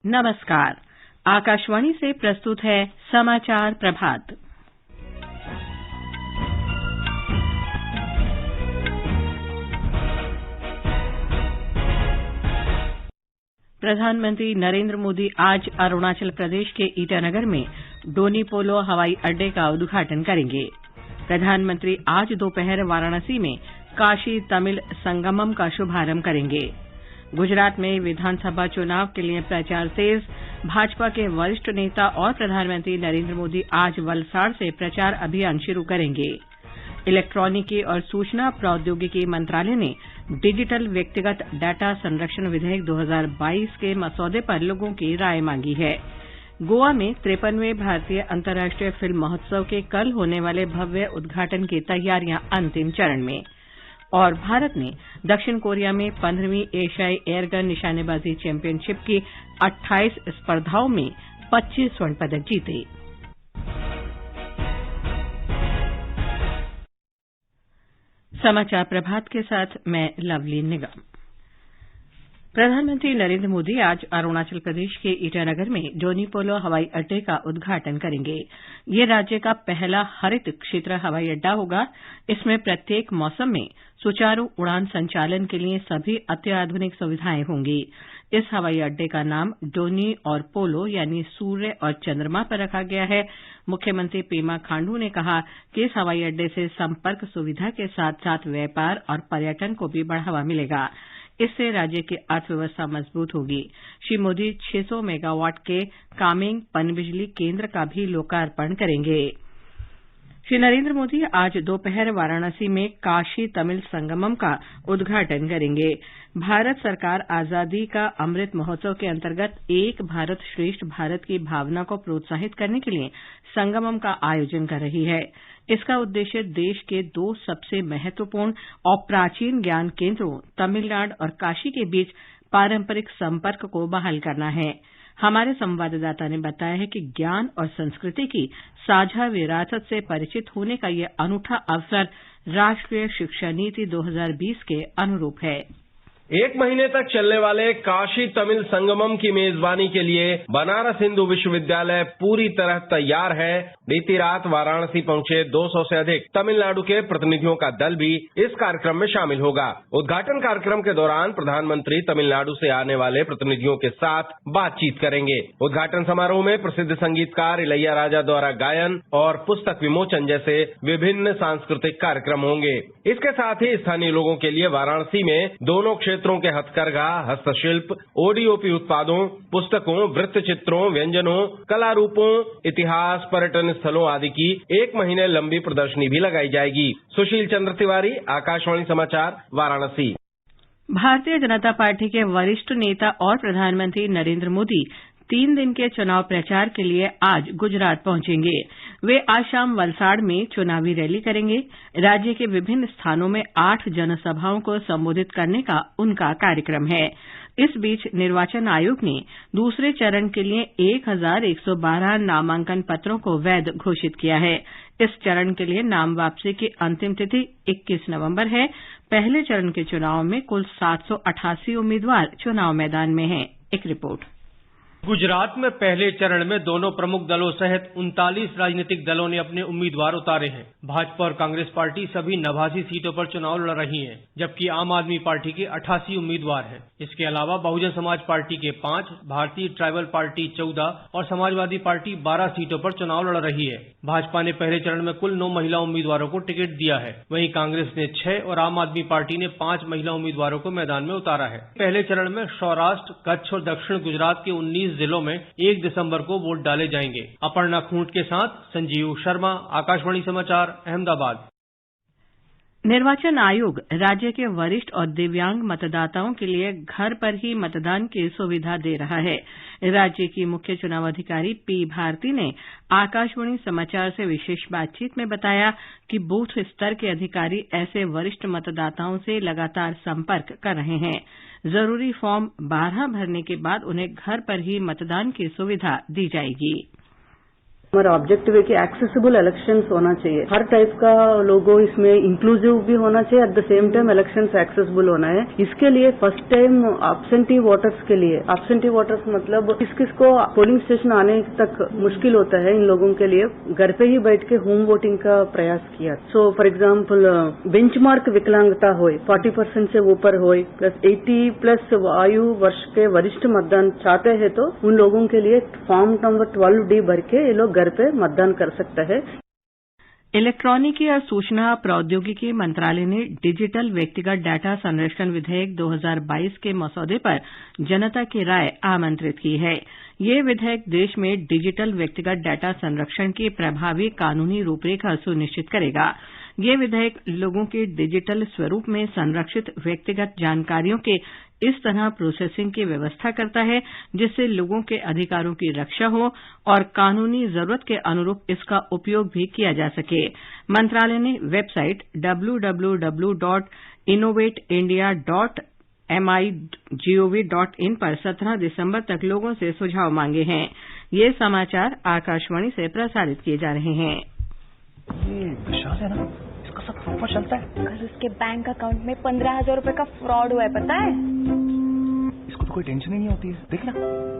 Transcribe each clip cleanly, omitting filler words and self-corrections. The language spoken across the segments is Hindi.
नमस्कार। आकाशवाणी से प्रस्तुत है समाचार प्रभात। प्रधानमंत्री नरेंद्र मोदी आज अरुणाचल प्रदेश के ईटानगर में डोनी पोलो हवाई अड्डे का उद्घाटन करेंगे। प्रधानमंत्री आज दोपहर वाराणसी में काशी तमिल संगमम का शुभारंभ करेंगे। गुजरात में विधानसभा चुनाव के लिए प्रचार तेज। भाजपा के वरिष्ठ नेता और प्रधानमंत्री नरेंद्र मोदी आज वलसाड़ से प्रचार अभियान शुरू करेंगे। इलेक्ट्रॉनिकी और सूचना प्रौद्योगिकी मंत्रालय ने डिजिटल व्यक्तिगत डाटा संरक्षण विधेयक 2022 के मसौदे पर लोगों की राय मांगी है। गोवा में 53वें भारतीय अंतर्राष्ट्रीय फिल्म महोत्सव के कल होने वाले भव्य उद्घाटन की तैयारियां अंतिम चरण में। और भारत ने दक्षिण कोरिया में 15वीं एशियाई एयरगन निशानेबाजी चैंपियनशिप की 28 स्पर्धाओं में 25 स्वर्ण पदक जीते। समाचार प्रभात के साथ मैं लवली निगम। प्रधानमंत्री नरेंद्र मोदी आज अरुणाचल प्रदेश के ईटानगर में डोनी पोलो हवाई अड्डे का उद्घाटन करेंगे। ये राज्य का पहला हरित क्षेत्र हवाई अड्डा होगा। इसमें प्रत्येक मौसम में सुचारू उड़ान संचालन के लिए सभी अत्याधुनिक सुविधाएं होंगी। इस हवाई अड्डे का नाम डोनी और पोलो यानी सूर्य और चंद्रमा पर रखा गया है। मुख्यमंत्री पेमा खांडू ने कहा कि इस हवाई अड्डे से संपर्क सुविधा के साथ साथ व्यापार और पर्यटन को भी बढ़ावा मिलेगा। इससे राज्य की अर्थव्यवस्था मजबूत होगी। श्री मोदी 600 मेगावाट के कामेंग पनबिजली केंद्र का भी लोकार्पण करेंगे। श्री नरेंद्र मोदी आज दोपहर वाराणसी में काशी तमिल संगमम का उद्घाटन करेंगे। भारत सरकार आजादी का अमृत महोत्सव के अंतर्गत एक भारत श्रेष्ठ भारत की भावना को प्रोत्साहित करने के लिए संगमम का आयोजन कर रही है। इसका उद्देश्य देश के दो सबसे महत्वपूर्ण और प्राचीन ज्ञान केंद्रों तमिलनाडु और काशी के बीच पारंपरिक संपर्क को बहाल करना है। हमारे संवाददाता ने बताया है कि ज्ञान और संस्कृति की साझा विरासत से परिचित होने का यह अनूठा अवसर राष्ट्रीय शिक्षा नीति 2020 के अनुरूप है। एक महीने तक चलने वाले काशी तमिल संगमम की मेजबानी के लिए बनारस हिंदू विश्वविद्यालय पूरी तरह तैयार है। बीती रात वाराणसी पहुंचे 200 से अधिक तमिलनाडु के प्रतिनिधियों का दल भी इस कार्यक्रम में शामिल होगा। उद्घाटन कार्यक्रम के दौरान प्रधानमंत्री तमिलनाडु से आने वाले प्रतिनिधियों के साथ बातचीत करेंगे। उद्घाटन समारोह में प्रसिद्ध संगीतकार इलैया राजा द्वारा गायन और पुस्तक विमोचन जैसे विभिन्न सांस्कृतिक कार्यक्रम होंगे। इसके साथ ही स्थानीय लोगों के लिए वाराणसी में दोनों क्षेत्रों के हथकरघा, हस्तशिल्प, ओडीओपी उत्पादों, पुस्तकों, वृत्त चित्रों, व्यंजनों, कला रूपों, इतिहास, पर्यटन स्थलों आदि की एक महीने लंबी प्रदर्शनी भी लगाई जाएगी। सुशील चंद्र तिवारी, आकाशवाणी समाचार, वाराणसी। भारतीय जनता पार्टी के वरिष्ठ नेता और प्रधानमंत्री नरेंद्र मोदी 3 दिन के चुनाव प्रचार के लिए आज गुजरात पहुंचेंगे। वे आज शाम वलसाड़ में चुनावी रैली करेंगे। राज्य के विभिन्न स्थानों में 8 जनसभाओं को संबोधित करने का उनका कार्यक्रम है। इस बीच निर्वाचन आयोग ने दूसरे चरण के लिए 1112 नामांकन पत्रों को वैध घोषित किया है। इस चरण के लिए नाम वापसी की अंतिम तिथि 21 नवंबर है। पहले चरण के चुनाव में कुल 788 उम्मीदवार चुनाव मैदान में हैं। एक रिपोर्ट। गुजरात में पहले चरण में दोनों प्रमुख दलों सहित 39 राजनीतिक दलों ने अपने उम्मीदवार उतारे हैं। भाजपा और कांग्रेस पार्टी सभी 89 सीटों पर चुनाव लड़ रही हैं, जबकि आम आदमी पार्टी के 88 उम्मीदवार हैं। इसके अलावा बहुजन समाज पार्टी के 5, भारतीय ट्राइबल पार्टी 14 और समाजवादी पार्टी 12 सीटों पर चुनाव लड़ रही है। भाजपा ने पहले चरण में कुल 9 महिला उम्मीदवारों को टिकट दिया है। वहीं कांग्रेस ने 6 और आम आदमी पार्टी ने 5 महिला उम्मीदवारों को मैदान में उतारा है। पहले चरण में सौराष्ट्र, कच्छ और दक्षिण गुजरात के 19 जिलों में 1 दिसंबर को वोट डाले जाएंगे। अपर्णा खूंट के साथ संजीव शर्मा, आकाशवाणी समाचार, अहमदाबाद। निर्वाचन आयोग राज्य के वरिष्ठ और दिव्यांग मतदाताओं के लिए घर पर ही मतदान की सुविधा दे रहा है। राज्य की मुख्य चुनाव अधिकारी पी भारती ने आकाशवाणी समाचार से विशेष बातचीत में बताया कि बूथ स्तर के अधिकारी ऐसे वरिष्ठ मतदाताओं से लगातार संपर्क कर रहे हैं। जरूरी फॉर्म 12 भरने के बाद उन्हें घर पर ही मतदान की सुविधा दी जाएगी। हमारा ऑब्जेक्टिव है कि एक्सेसिबल इलेक्शंस होना चाहिए, हर टाइप का लोगो इसमें इंक्लूसिव भी होना चाहिए, at the same time elections accessible होना है। इसके लिए फर्स्ट टाइम एब्सेंटी वोटर्स के लिए, एब्सेंटी वोटर्स मतलब किस को पोलिंग स्टेशन आने तक मुश्किल होता है, इन लोगों के लिए घर पे ही बैठ के होम वोटिंग का प्रयास किया। सो फॉर एग्जाम्पल बेंचमार्क विकलांगता हो 40% से ऊपर हो, प्लस 80+ आयु वर्ष के वरिष्ठ मतदान चाहते हैं तो उन लोगों के लिए फॉर्म नंबर 12D भर के ये लोग घर पे मतदान कर सकता है। इलेक्ट्रॉनिकी और सूचना प्रौद्योगिकी मंत्रालय ने डिजिटल व्यक्तिगत डाटा संरक्षण विधेयक 2022 के मसौदे पर जनता की राय आमंत्रित की है। ये विधेयक देश में डिजिटल व्यक्तिगत डाटा संरक्षण की प्रभावी कानूनी रूपरेखा सुनिश्चित करेगा। ये विधेयक लोगों के डिजिटल स्वरूप में संरक्षित व्यक्तिगत जानकारियों के इस तरह प्रोसेसिंग की व्यवस्था करता है जिससे लोगों के अधिकारों की रक्षा हो और कानूनी जरूरत के अनुरूप इसका उपयोग भी किया जा सके। मंत्रालय ने वेबसाइट www.innovateindia.mygov.in पर 17 दिसंबर तक लोगों से सुझाव मांगे हैं। ये समाचार आकाशवाणी से प्रसारित किए जा रहे हैं। ये विशाल है ना, इसका सब प्रॉपर चलता है। कल उसके बैंक अकाउंट में 15,000 रुपए का फ्रॉड हुआ है, पता है? इसको तो कोई टेंशन ही नहीं होती है, देखना।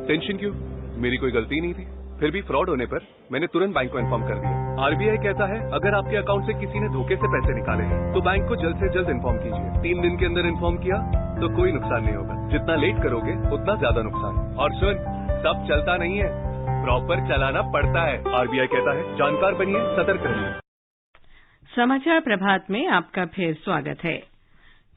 टेंशन क्यों? मेरी कोई गलती नहीं थी। फिर भी फ्रॉड होने पर मैंने तुरंत बैंक को इन्फॉर्म कर दिया। आरबीआई कहता है अगर आपके अकाउंट से किसी ने धोखे से पैसे निकाले हैं तो बैंक को जल्द से जल्द इन्फॉर्म कीजिए। 3 दिन के अंदर इन्फॉर्म किया तो कोई नुकसान नहीं होगा, जितना लेट करोगे उतना ज्यादा नुकसान। और सुन, सब चलता नहीं है, प्रॉपर चलाना पड़ता है। आरबीआई कहता है जानकार बनिए, सतर्क रहिए। समाचार प्रभात में आपका फिर स्वागत है।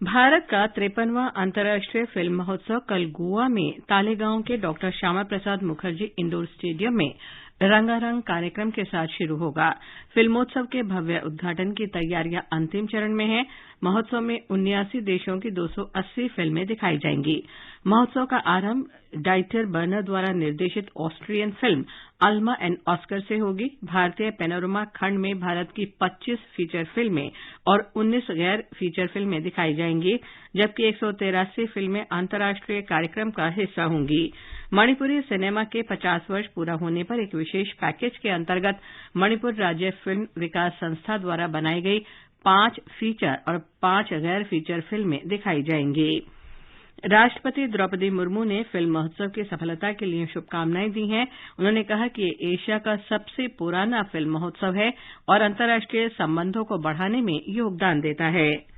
भारत का 53वां अंतर्राष्ट्रीय फिल्म महोत्सव कल गोवा में तालेगांव के doctor Shyama Prasad Mukherjee indoor stadium में रंगारंग कार्यक्रम के साथ शुरू होगा। फिल्मोत्सव के भव्य उद्घाटन की तैयारियां अंतिम चरण में हैं। महोत्सव में 79 देशों की 280 फिल्में दिखाई जाएंगी। महोत्सव का आरंभ डाइटर बर्नर द्वारा निर्देशित Austrian film Alma and Oscar से होगी। भारतीय पैनोरमा खंड में भारत की 25 फीचर फिल्में और 19 गैर फीचर फिल्में दिखाई जाएंगी, जबकि 183 फिल्में अंतर्राष्ट्रीय कार्यक्रम का हिस्सा होंगी। मणिपुरी सिनेमा के 50 वर्ष पूरा होने पर एक विशेष पैकेज के अंतर्गत मणिपुर राज्य फिल्म विकास संस्था द्वारा बनाई गई 5 फीचर और 5 गैर फीचर फिल्में दिखाई जाएंगी। राष्ट्रपति द्रौपदी मुर्मू ने फिल्म महोत्सव की सफलता के लिए शुभकामनाएं दी हैं। उन्होंने कहा कि ये एशिया का सबसे पुराना फिल्म महोत्सव है और अंतर्राष्ट्रीय संबंधों को बढ़ाने में योगदान देता है।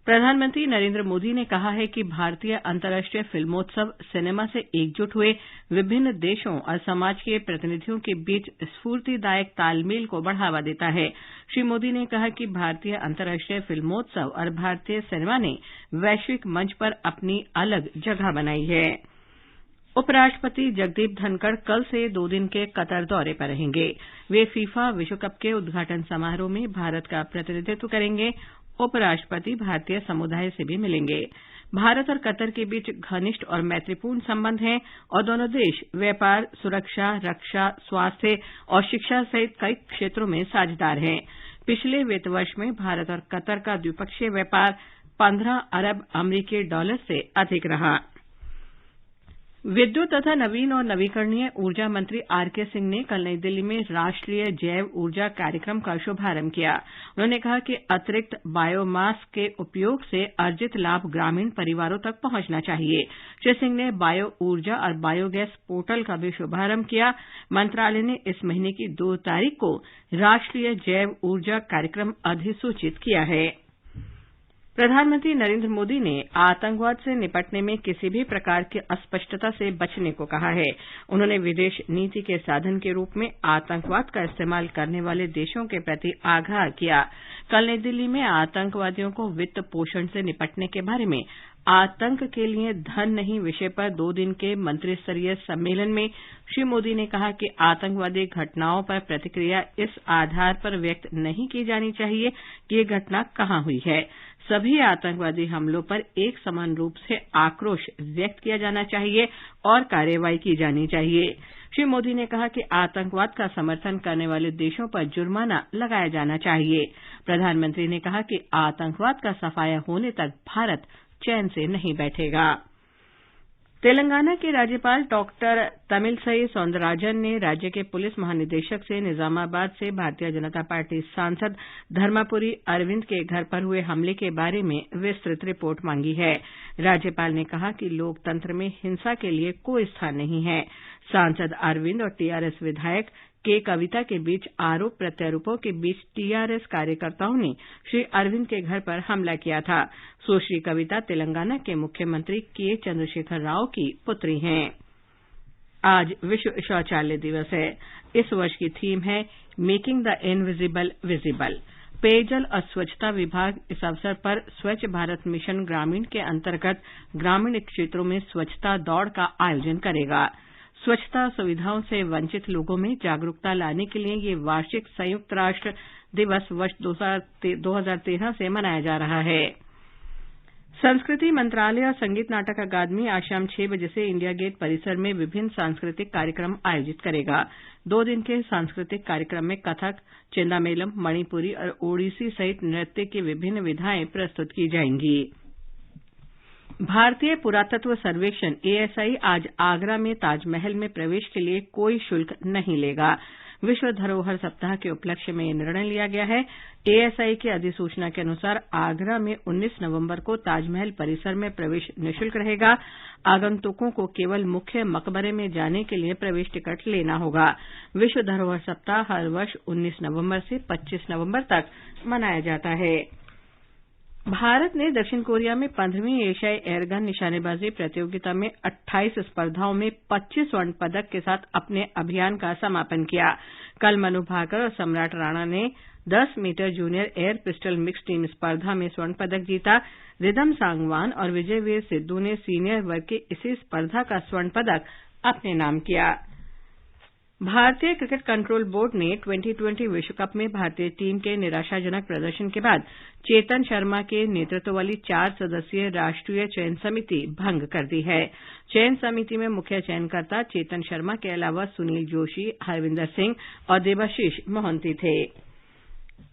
प्रधानमंत्री नरेंद्र मोदी ने कहा है कि भारतीय अंतर्राष्ट्रीय फिल्मोत्सव सिनेमा से एकजुट हुए विभिन्न देशों और समाज के प्रतिनिधियों के बीच स्फूर्तिदायक तालमेल को बढ़ावा देता है। श्री मोदी ने कहा कि भारतीय अंतर्राष्ट्रीय फिल्मोत्सव और भारतीय सिनेमा ने वैश्विक मंच पर अपनी अलग जगह बनाई है। उपराष्ट्रपति जगदीप धनखड़ कल से 2 दिन के कतर दौरे पर रहेंगे। वे फीफा विश्व कप के उद्घाटन समारोह में भारत का प्रतिनिधित्व करेंगे। उपराष्ट्रपति भारतीय समुदाय से भी मिलेंगे। भारत और कतर के बीच घनिष्ठ और मैत्रीपूर्ण संबंध हैं और दोनों देश व्यापार, सुरक्षा, रक्षा, स्वास्थ्य और शिक्षा सहित कई क्षेत्रों में साझेदार हैं। पिछले वित्त वर्ष में भारत और कतर का द्विपक्षीय व्यापार 15 अरब अमरीकी डॉलर से अधिक रहा। विद्युत तथा नवीन और नवीकरणीय ऊर्जा मंत्री आरके सिंह ने कल नई दिल्ली में राष्ट्रीय जैव ऊर्जा कार्यक्रम का शुभारंभ किया। उन्होंने कहा कि अतिरिक्त बायोमास के उपयोग से अर्जित लाभ ग्रामीण परिवारों तक पहुंचना चाहिए। श्री सिंह ने बायो ऊर्जा और बायोगैस पोर्टल का भी शुभारंभ किया। मंत्रालय ने इस महीने की 2 तारीख को राष्ट्रीय जैव ऊर्जा कार्यक्रम अधिसूचित किया है। प्रधानमंत्री नरेंद्र मोदी ने आतंकवाद से निपटने में किसी भी प्रकार की अस्पष्टता से बचने को कहा है। उन्होंने विदेश नीति के साधन के रूप में आतंकवाद का इस्तेमाल करने वाले देशों के प्रति आगाह किया। कल नई दिल्ली में आतंकवादियों को वित्त पोषण से निपटने के बारे में आतंक के लिए धन नहीं विषय पर 2 दिन के मंत्रिस्तरीय सम्मेलन में श्री मोदी ने कहा कि आतंकवादी घटनाओं पर प्रतिक्रिया इस आधार पर व्यक्त नहीं की जानी चाहिए कि ये घटना कहां हुई है। सभी आतंकवादी हमलों पर एक समान रूप से आक्रोश व्यक्त किया जाना चाहिए और कार्रवाई की जानी चाहिए। श्री मोदी ने कहा कि आतंकवाद का समर्थन करने वाले देशों पर जुर्माना लगाया जाना चाहिए। प्रधानमंत्री ने कहा कि आतंकवाद का सफाया होने तक भारत चैन से नहीं बैठेगा। तेलंगाना के राज्यपाल डॉक्टर तमिलसई सौंदरराजन ने राज्य के पुलिस महानिदेशक से निजामाबाद से भारतीय जनता पार्टी सांसद धर्मापुरी अरविंद के घर पर हुए हमले के बारे में विस्तृत रिपोर्ट मांगी है। राज्यपाल ने कहा कि लोकतंत्र में हिंसा के लिए कोई स्थान नहीं है। सांसद अरविंद और टीआरएस विधायक के कविता के बीच आरोप प्रत्यारोपों के बीच टीआरएस कार्यकर्ताओं ने श्री अरविंद के घर पर हमला किया था। सुश्री कविता तेलंगाना के मुख्यमंत्री के चंद्रशेखर राव की पुत्री हैं। आज विश्व शौचालय दिवस है। इस वर्ष की थीम है मेकिंग द इनविजिबल विजिबल। पेयजल और स्वच्छता विभाग इस अवसर पर स्वच्छ भारत मिशन ग्रामीण के अंतर्गत ग्रामीण क्षेत्रों में स्वच्छता दौड़ का आयोजन करेगा। स्वच्छता सुविधाओं से वंचित लोगों में जागरूकता लाने के लिए ये वार्षिक संयुक्त राष्ट्र दिवस वर्ष 2013 से मनाया जा रहा है। संस्कृति मंत्रालय और संगीत नाटक अकादमी आज शाम 6 बजे से इंडिया गेट परिसर में विभिन्न सांस्कृतिक कार्यक्रम आयोजित करेगा। 2 दिन के सांस्कृतिक कार्यक्रम में कथक, चेंदामेलम, मणिपुरी और ओडिसी सहित नृत्य की विभिन्न विधाएं प्रस्तुत की जाएंगी। भारतीय पुरातत्व सर्वेक्षण एएसआई आज आगरा में ताजमहल में प्रवेश के लिए कोई शुल्क नहीं लेगा। विश्व धरोहर सप्ताह के उपलक्ष्य में यह निर्णय लिया गया है। एएसआई की अधिसूचना के अनुसार आगरा में 19 नवंबर को ताजमहल परिसर में प्रवेश निःशुल्क रहेगा। आगंतुकों को केवल मुख्य मकबरे में जाने के लिए प्रवेश टिकट लेना होगा। विश्व धरोहर सप्ताह हर वर्ष 19 नवंबर से 25 नवंबर तक मनाया जाता है। भारत ने दक्षिण कोरिया में 15वीं एशियाई एयरगन निशानेबाजी प्रतियोगिता में 28 स्पर्धाओं में 25 स्वर्ण पदक के साथ अपने अभियान का समापन किया। कल मनु भाकर और सम्राट राणा ने 10 metre junior air pistol mix team स्पर्धा में स्वर्ण पदक जीता। रिदम सांगवान और विजयवीर सिद्धू ने सीनियर वर्ग की इसी स्पर्धा का स्वर्ण पदक अपने नाम किया। भारतीय क्रिकेट कंट्रोल बोर्ड ने 2020 विश्व कप में भारतीय टीम के निराशाजनक प्रदर्शन के बाद चेतन शर्मा के नेतृत्व वाली 4 सदस्यीय राष्ट्रीय चयन समिति भंग कर दी है। चयन समिति में मुख्य चयनकर्ता चेतन शर्मा के अलावा सुनील जोशी, हरविंदर सिंह और देबाशीष मोहंती थे।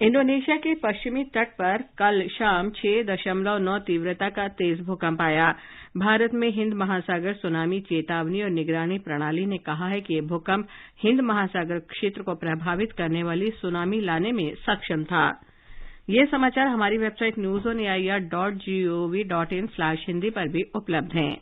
इंडोनेशिया के पश्चिमी तट पर कल शाम 6.9 तीव्रता का तेज भूकंप आया। भारत में हिंद महासागर सुनामी चेतावनी और निगरानी प्रणाली ने कहा है कि यह भूकंप हिंद महासागर क्षेत्र को प्रभावित करने वाली सुनामी लाने में सक्षम था। ये समाचार हमारी वेबसाइट newsonair.gov.in/hindi पर भी उपलब्ध हैं।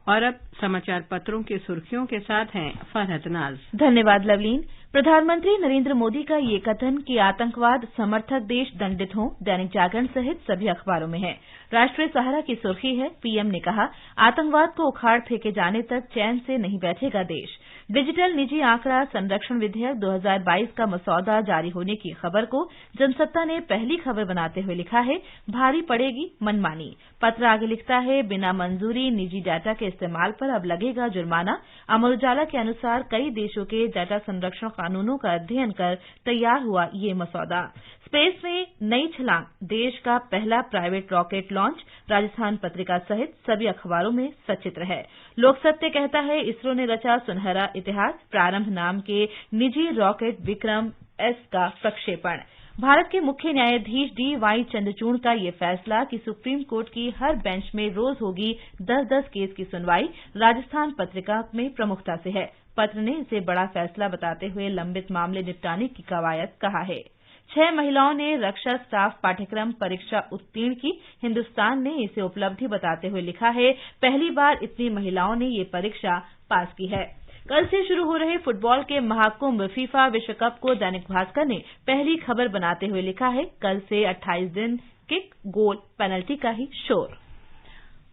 और अब समाचार पत्रों की सुर्खियों के साथ हैं फरहत नाज। धन्यवाद लवलीन। प्रधानमंत्री नरेंद्र मोदी का ये कथन कि आतंकवाद समर्थक देश दंडित हों दैनिक जागरण सहित सभी अखबारों में है। राष्ट्रीय सहारा की सुर्खी है, पीएम ने कहा आतंकवाद को उखाड़ फेंके जाने तक चैन से नहीं बैठेगा देश। डिजिटल निजी आंकड़ा संरक्षण विधेयक 2022 का मसौदा जारी होने की खबर को जनसत्ता ने पहली खबर बनाते हुए लिखा है भारी पड़ेगी मनमानी। पत्र आगे लिखता है बिना मंजूरी निजी डाटा के इस्तेमाल पर अब लगेगा जुर्माना। अमर उजाला के अनुसार कई देशों के डाटा संरक्षण कानूनों का अध्ययन कर तैयार हुआ ये मसौदा। स्पेस में नई छलांग, देश का पहला private rocket launch. Rajasthan Patrika सहित सभी अखबारों में सचित्र है। लोकसत्य कहता है इसरो ने रचा सुनहरा इतिहास, प्रारंभ नाम के निजी रॉकेट विक्रम एस का प्रक्षेपण। भारत के मुख्य न्यायाधीश डीवाई चंद्रचूड़ का ये फैसला कि सुप्रीम कोर्ट की हर बेंच में रोज होगी 10-10 केस की सुनवाई, राजस्थान पत्रिका में प्रमुखता से है। पत्र ने इसे बड़ा फैसला बताते हुए लंबित मामले निपटाने की कवायद कहा है। 6 महिलाओं ने रक्षा स्टाफ पाठ्यक्रम परीक्षा उत्तीर्ण की। हिन्दुस्तान ने इसे उपलब्धि बताते हुए लिखा है पहली बार इतनी महिलाओं ने ये परीक्षा पास की है। कल से शुरू हो रहे फुटबॉल के महाकुंभ फीफा विश्व कप को दैनिक भास्कर ने पहली खबर बनाते हुए लिखा है कल से 28 दिन किक, गोल, पेनल्टी का ही शोर।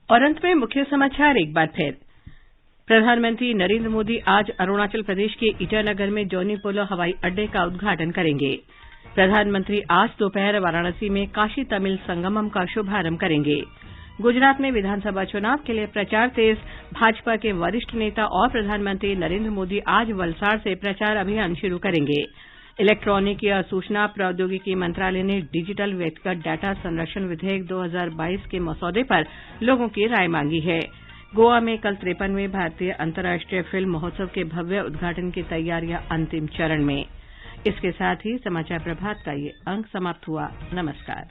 और अंत में मुख्य समाचार एक बार फिर। प्रधानमंत्री नरेंद्र मोदी आज अरुणाचल प्रदेश के ईटानगर में जोनी पोलो हवाई अड्डे का उद्घाटन करेंगे। प्रधानमंत्री आज दोपहर वाराणसी में काशी तमिल संगमम का शुभारंभ करेंगे। गुजरात में विधानसभा चुनाव के लिए प्रचार तेज। भाजपा के वरिष्ठ नेता और प्रधानमंत्री नरेंद्र मोदी आज वलसाड़ से प्रचार अभियान शुरू करेंगे। इलेक्ट्रॉनिकी और सूचना प्रौद्योगिकी मंत्रालय ने डिजिटल व्यक्तिगत डाटा संरक्षण विधेयक 2022 के मसौदे पर लोगों की राय मांगी है। गोवा में कल 53वें भारतीय अंतर्राष्ट्रीय फिल्म महोत्सव के भव्य उद्घाटन की तैयारियां अंतिम चरण में। इसके साथ ही समाचार प्रभात का ये अंक समाप्त हुआ। नमस्कार।